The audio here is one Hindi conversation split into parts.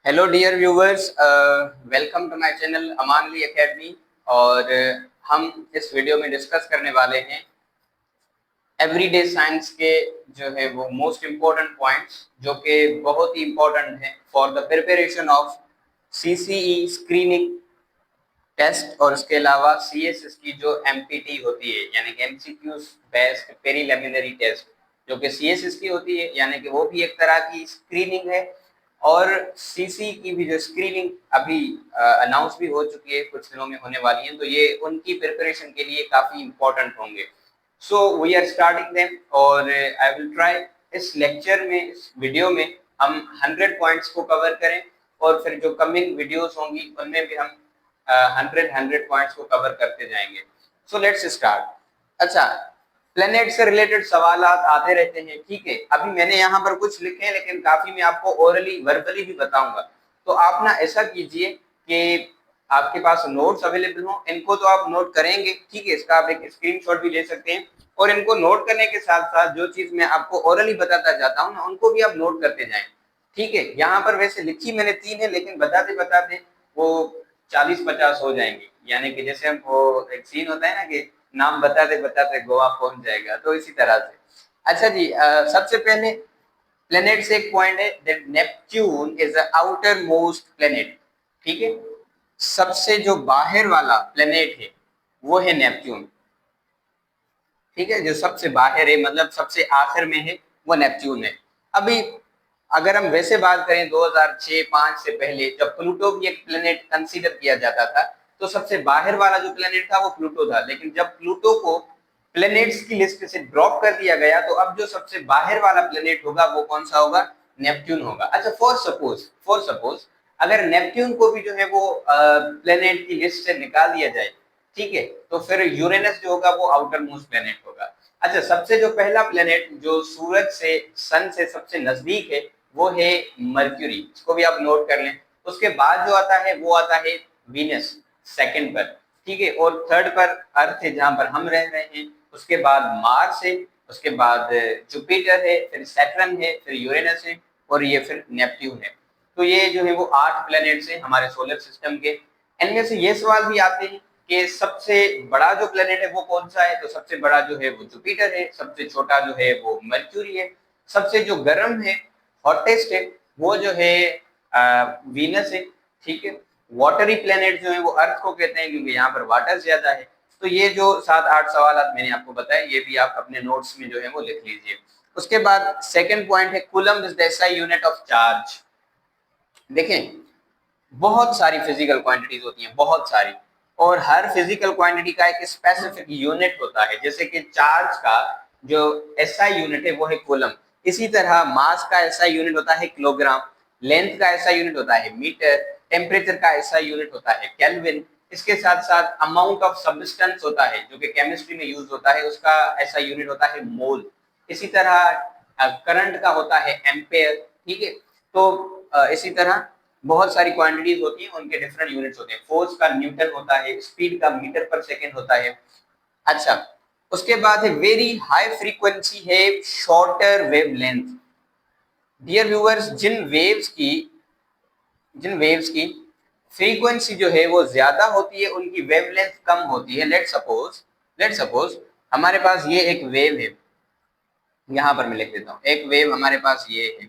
Hello dear viewers, welcome to my channel अमानली एकेडमी। और हम इस वीडियो में डिस्कस करने वाले हैं एवरीडे साइंस के जो है वो मोस्ट इम्पोर्टेंट पॉइंट्स जो कि बहुत ही इम्पोर्टेंट हैं for the preparation of CCE screening test और उसके अलावा सीएसएस की जो एमपीटी होती है यानी कि एमसीक्यूज बेस्ड पेरीलिमिनरी टेस्ट जो कि सीएसएस की होती है, यानी कि वो भी एक तरह की स्क्रीनिंग है। और सीसी की भी जो स्क्रीनिंग अभी अनाउंस भी हो चुकी है, कुछ दिनों में होने वाली है, तो ये उनकी प्रिपरेशन के लिए काफी इंपॉर्टेंट होंगे। So we are starting them और आई विल ट्राई इस लेक्चर में, इस वीडियो में हम 100 पॉइंट्स को कवर करें और फिर जो कमिंग वीडियोस होंगी उनमें भी हम 100 पॉइंट्स को कवर करते जाएंगे। So let's start. अच्छा, प्लेनेट से रिलेटेड सवाल आते रहते हैं, ठीक है। अभी मैंने यहाँ पर कुछ लिखे हैं लेकिन काफी मैं आपको ओरली वर्बली भी बताऊंगा। तो आप ना ऐसा कीजिए कि आपके पास नोट्स अवेलेबल हो, इनको तो आप नोट करेंगे, ठीक है। इसका आप एक स्क्रीनशॉट भी ले सकते हैं और इनको नोट करने के साथ साथ जो चीज मैं आपको ओरली बताता जाता हूँ ना, उनको भी आप नोट करते जाएं, ठीक है। यहाँ पर वैसे लिखी मैंने 3 है लेकिन बताते बताते वो 40-50 हो जाएंगे, यानी कि जैसे हम वो एक सीन होता है ना कि नाम बताते बताते गोवा पहुंच जाएगा, तो इसी तरह से। अच्छा जी, सबसे पहले प्लेनेट से एक पॉइंट है that Neptune is the outer most planet, ठीक है। सबसे जो बाहर वाला प्लेनेट है वो है नेपच्यून, ठीक है। जो सबसे बाहर है मतलब सबसे आखिर में है वो नेपच्यून है। अभी अगर हम वैसे बात करें 2006-5 से पहले जब प्लूटो भी एक प्लेनेट कंसीडर किया जाता था, तो सबसे बाहर वाला जो प्लेनेट था वो प्लूटो था। लेकिन जब प्लूटो को प्लेनेट्स की लिस्ट से ड्रॉप कर दिया गया तो अब जो सबसे बाहर वाला प्लेनेट होगा वो कौन सा होगा? नेपच्यून होगा। अच्छा, फॉर सपोज अगर नेपच्यून को भी जो है वो प्लेनेट की लिस्ट से निकाल दिया जाए, ठीक है, तो फिर यूरेनस जो होगा वो आउटर मोस्ट प्लेनेट होगा। अच्छा, सबसे जो पहला प्लेनेट जो सूरज से, सन से सबसे नजदीक है वो है मर्क्यूरी, इसको भी आप नोट कर लें। उसके बाद जो आता है वो आता है वीनस, सेकंड पर, ठीक है। और थर्ड पर अर्थ है जहां पर हम रह रहे हैं। उसके बाद मार्स है, उसके बाद जुपिटर है, फिर सैटर्न है, फिर यूरेनस है और ये फिर नेपट्यून है। तो ये जो है वो 8 प्लेनेट्स हैं हमारे सोलर सिस्टम के। इनमें से ये सवाल भी आते हैं कि सबसे बड़ा जो प्लेनेट है वो कौन सा है, तो सबसे बड़ा जो है वो जुपिटर है, सबसे छोटा जो है वो मर्क्यूरी है, सबसे जो गर्म है, हॉटेस्ट है, वो जो है वीनस है, ठीक है। वाटरी प्लेनेट जो है वो अर्थ को कहते हैं क्योंकि यहाँ पर वाटर ज्यादा है। तो ये जो 7-8 सवाल मैंने आपको बताए ये भी आप अपने नोट्स में जो है वो लिख लीजिए। उसके बाद सेकंड पॉइंट है coulomb is the SI unit of charge. देखें, बहुत सारी फिजिकल क्वांटिटीज होती हैं, बहुत सारी, और हर फिजिकल क्वांटिटी का एक स्पेसिफिक यूनिट होता है। जैसे कि चार्ज का जो एसआई यूनिट है वो है कूलम, इसी तरह मास का एसआई यूनिट होता है किलोग्राम, लेंथ का एसआई यूनिट होता है मीटर, टेम्परेचर का एसआई यूनिट होता है केल्विन। इसके साथ साथ अमाउंट ऑफ सब्सटेंस होता है जो कि केमिस्ट्री में यूज होता है, उसका एसआई यूनिट होता है मोल। इसी तरह करंट का होता है एम्पेयर, ठीक है। तो इसी तरह बहुत सारी क्वांटिटीज होती हैं, उनके डिफरेंट यूनिट्स होते हैं। फोर्स का न्यूटन होता है, स्पीड का मीटर पर सेकेंड होता है। अच्छा, उसके बाद है वेरी हाई फ्रीक्वेंसी है shorter wavelength. Dear viewers, जिन वेव्स की फ्रीक्वेंसी जो है वो ज्यादा होती है उनकी वेवलेंथ कम होती है। लेट सपोज हमारे पास ये एक वेव है, यहां पर मैं लिख देता हूं, एक वेव हमारे पास ये है।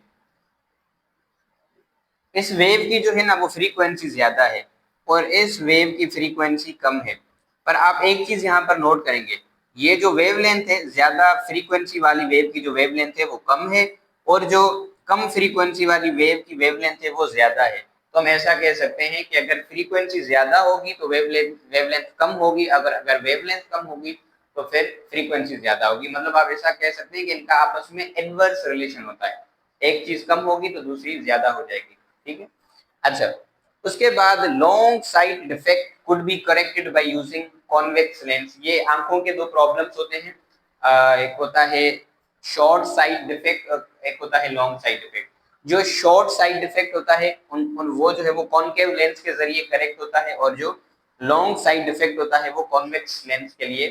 इस वेव की जो है ना वो फ्रीक्वेंसी ज्यादा है और इस वेव की फ्रीक्वेंसी कम है। पर आप एक चीज यहाँ पर नोट करेंगे, ये जो वेवलेंथ है, ज्यादा फ्रीक्वेंसी वाली वेव की जो वेवलेंथ है वो कम है और जो कम फ्रीक्वेंसी वाली वेव की वेवलेंथ है वो ज्यादा है। तो हम ऐसा कह सकते हैं कि अगर फ्रीक्वेंसी ज्यादा होगी तो वेवलेंथ कम होगी, अगर अगर वेवलेंथ कम होगी तो फिर फ्रीक्वेंसी ज्यादा होगी। मतलब आप ऐसा कह सकते हैं कि इनका आपस में इनवर्स रिलेशन होता है, एक चीज कम होगी तो दूसरी ज्यादा हो जाएगी, ठीक है। अच्छा, उसके बाद long site defect could be corrected by using convex lens. ये आंखों के दो प्रॉब्लम्स होते हैं, एक होता है शॉर्ट साइट डिफेक्ट, एक होता है लॉन्ग साइट डिफेक्ट। जो शॉर्ट साइट डिफेक्ट होता है उन वो जो है वो कॉनकेव लेंस के जरिए करेक्ट होता है और जो लॉन्ग साइट डिफेक्ट होता है वो कॉन्वेक्स लेंस के लिए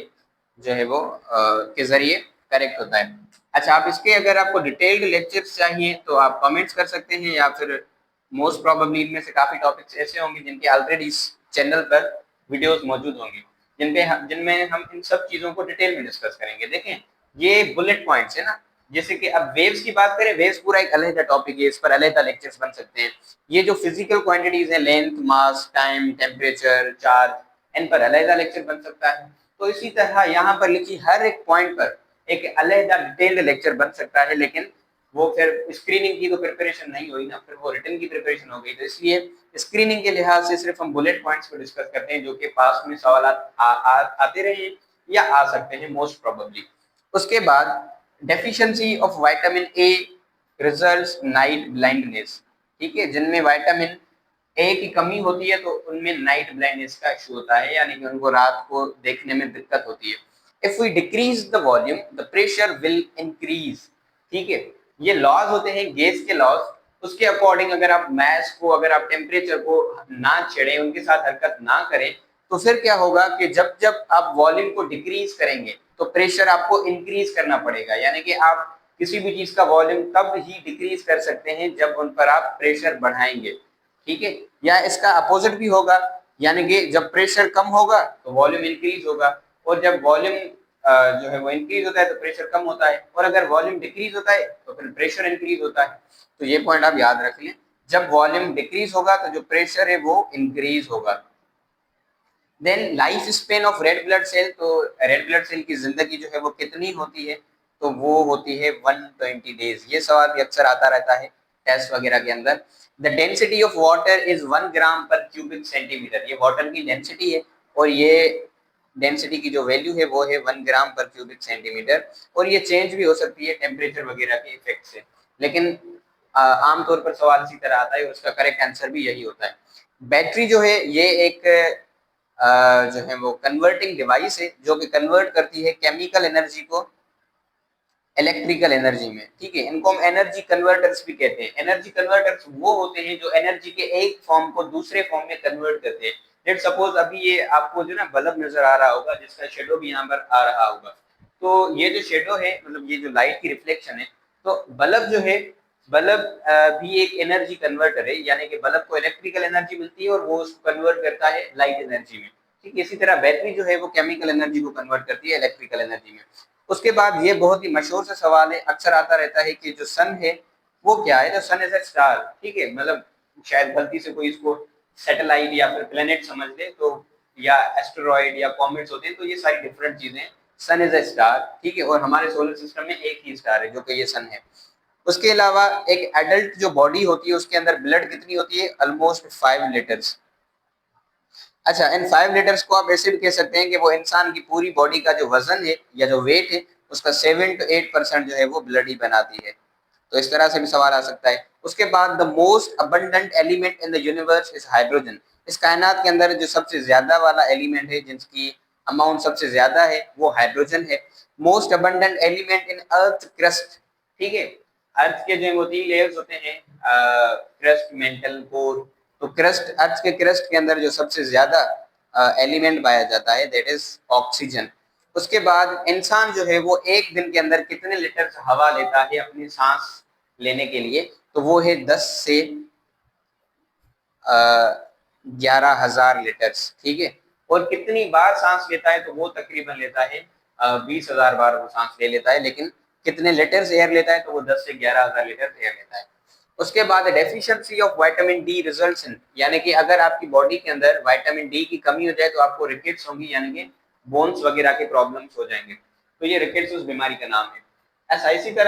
जो है वो के जरिए करेक्ट होता है। अच्छा, आप इसके अगर आपको डिटेल्ड लेक्चर्स चाहिए तो आप कमेंट्स कर सकते हैं या फिर मोस्ट प्रोबेबली इनमें से काफी टॉपिक्स ऐसे होंगे जिनके ऑलरेडी इस चैनल पर वीडियोस मौजूद होंगे, जिनमें हम इन सब चीजों को डिटेल में डिस्कस करेंगे। देखें, ये बुलेट पॉइंट्स है ना, जैसे कि अब वेव्स की बात करें, वेव्स पूरा एक अलग टॉपिक है, इस पर अलग लेक्चर्स बन सकते हैं। ये जो फिजिकल क्वांटिटीज है, लेंथ, मास, टाइम, टेम्परेचर, चार्ज, इन पर अलग लेक्चर बन सकता है। तो इसी तरह यहाँ पर लिखी हर एक पॉइंट पर एक अलग डिटेल्ड लेक्चर बन सकता है, लेकिन वो फिर स्क्रीनिंग की तो प्रिपरेशन नहीं हुई ना, फिर वो रिटर्न की प्रिपरेशन हो गई। तो इसलिए स्क्रीनिंग के लिहाज से सिर्फ हम बुलेट पॉइंट्स को डिस्कस करते हैं, जो कि पास में सवाल आते रहे या आ सकते हैं मोस्ट प्रोबेबली। उसके बाद deficiency of vitamin A results night blindness, ठीक है, जिनमें विटामिन ए की कमी होती है तो उनमें नाइट ब्लाइंडनेस का इशू होता है, यानी कि उनको रात को देखने में दिक्कत होती है। If we decrease the volume the pressure will increase, ठीक है, ये लॉज होते हैं गेज के लॉज। उसके अकॉर्डिंग अगर आप मैस को, अगर आप टेम्परेचर को ना छेड़े, उनके साथ हरकत ना करें, तो फिर क्या होगा कि जब जब आप वॉल्यूम को डिक्रीज करेंगे तो प्रेशर आपको इंक्रीज करना पड़ेगा, यानी कि आप किसी भी चीज का वॉल्यूम तब ही डिक्रीज कर सकते हैं जब उन पर आप प्रेशर बढ़ाएंगे, ठीक है। या इसका अपोजिट भी होगा, यानी कि जब प्रेशर कम होगा तो वॉल्यूम इंक्रीज होगा, और जब वॉल्यूम जो है वो इंक्रीज होता है तो प्रेशर कम होता है, और अगर वॉल्यूम डिक्रीज होता है तो फिर प्रेशर इंक्रीज होता है। तो ये पॉइंट आप याद रख लें, जब वॉल्यूम डिक्रीज होगा तो जो प्रेशर है वो इंक्रीज होगा। Then life span of red blood cell, तो रेड ब्लड सेल की जिंदगी जो है वो कितनी होती है, तो वो होती है 120 डेज। ये सवाल भी अक्सर आता रहता है टेस्ट वगैरह के अंदर। The density of water is 1 ग्राम पर क्यूबिक सेंटीमीटर, ये वाटर की डेंसिटी है, और ये डेंसिटी की जो वैल्यू है वो है 1 ग्राम पर क्यूबिक सेंटीमीटर, और ये चेंज भी हो सकती है टेम्परेचर वगैरह के इफेक्ट से, लेकिन आमतौर पर सवाल इसी तरह आता है और उसका करेक्ट आंसर भी यही होता है। बैटरी जो है ये एक जो है वो कन्वर्टिंग डिवाइस है, जो कि कन्वर्ट करती है केमिकल एनर्जी को इलेक्ट्रिकल एनर्जी में, ठीक है। इनको हम एनर्जी कन्वर्टर्स भी कहते हैं। एनर्जी कन्वर्टर्स वो होते हैं जो एनर्जी के एक फॉर्म को दूसरे फॉर्म में कन्वर्ट करते हैं। लेट सपोज अभी ये आपको जो ना बल्ब नजर आ रहा होगा, जिसका शेडो भी यहाँ पर आ रहा होगा, तो ये जो शेडो है, मतलब ये जो लाइट की रिफ्लेक्शन है, तो बल्ब जो है, बल्ब भी एक एनर्जी कन्वर्टर है, यानी कि बल्ब को इलेक्ट्रिकल एनर्जी मिलती है और वो उसको कन्वर्ट करता है लाइट एनर्जी में, ठीक है। इसी तरह बैटरी जो है वो केमिकल एनर्जी को कन्वर्ट करती है इलेक्ट्रिकल एनर्जी में। उसके बाद ये बहुत ही मशहूर सा सवाल है, अक्सर आता रहता है कि जो सन है वो क्या है, जो सन इज ए स्टार, ठीक है, मतलब शायद गलती से कोई इसको सैटेलाइट या फिर प्लेनेट समझ ले, तो या एस्टेरॉइड या कॉमेट्स होते हैं, तो ये सारी डिफरेंट चीजें। सन इज ए स्टार, ठीक है, और हमारे सोलर सिस्टम में एक ही स्टार है जो कि ये सन है। उसके अलावा एक एडल्ट जो बॉडी होती है उसके अंदर ब्लड कितनी होती है, ऑलमोस्ट 5 लीटर्स। अच्छा, इन 5 लीटर्स को आप ऐसे भी कह सकते हैं कि वो इंसान की पूरी बॉडी का जो वजन है या जो वेट है उसका 7 to 8% जो है वो ब्लड ही बनाती है। तो इस तरह से भी सवाल आ सकता है। उसके बाद the most abundant element in the universe is hydrogen, इस कायनात के अंदर जो सबसे ज्यादा वाला एलिमेंट है, जिसकी अमाउंट सबसे ज्यादा है, वो हाइड्रोजन है। Most abundant element in earth crust, ठीक है, अर्थ के जो वो 3 लेयर्स होते हैं, क्रस्ट, मेंटल, कोर। तो क्रस्ट, अर्थ के क्रस्ट के अंदर जो सबसे ज्यादा एलिमेंट पाया जाता है दैट इज ऑक्सीजन। उसके बाद इंसान जो है वो एक दिन के अंदर कितने लीटर हवा लेता है अपनी सांस लेने के लिए, तो वो है 10 से 11,000 लीटर्स, ठीक है। और कितनी बार सांस लेता है, तो वो तकरीबन लेता है 20,000 बार वो सांस ले लेता है, लेकिन कितने लीटर्स एयर लेता है, तो वो 10 से 11,000 लीटर एयर लेता है। उसके बाद deficiency of vitamin D results in, यानी कि अगर आपकी बॉडी के अंदर विटामिन डी की कमी हो जाए तो आपको रिकेट्स होंगी, यानी कि बोन्स वगैरह के प्रॉब्लम्स हो जाएंगे। तो ये रिकेट्स उस बीमारी का नाम है। ऐसा इसी तरह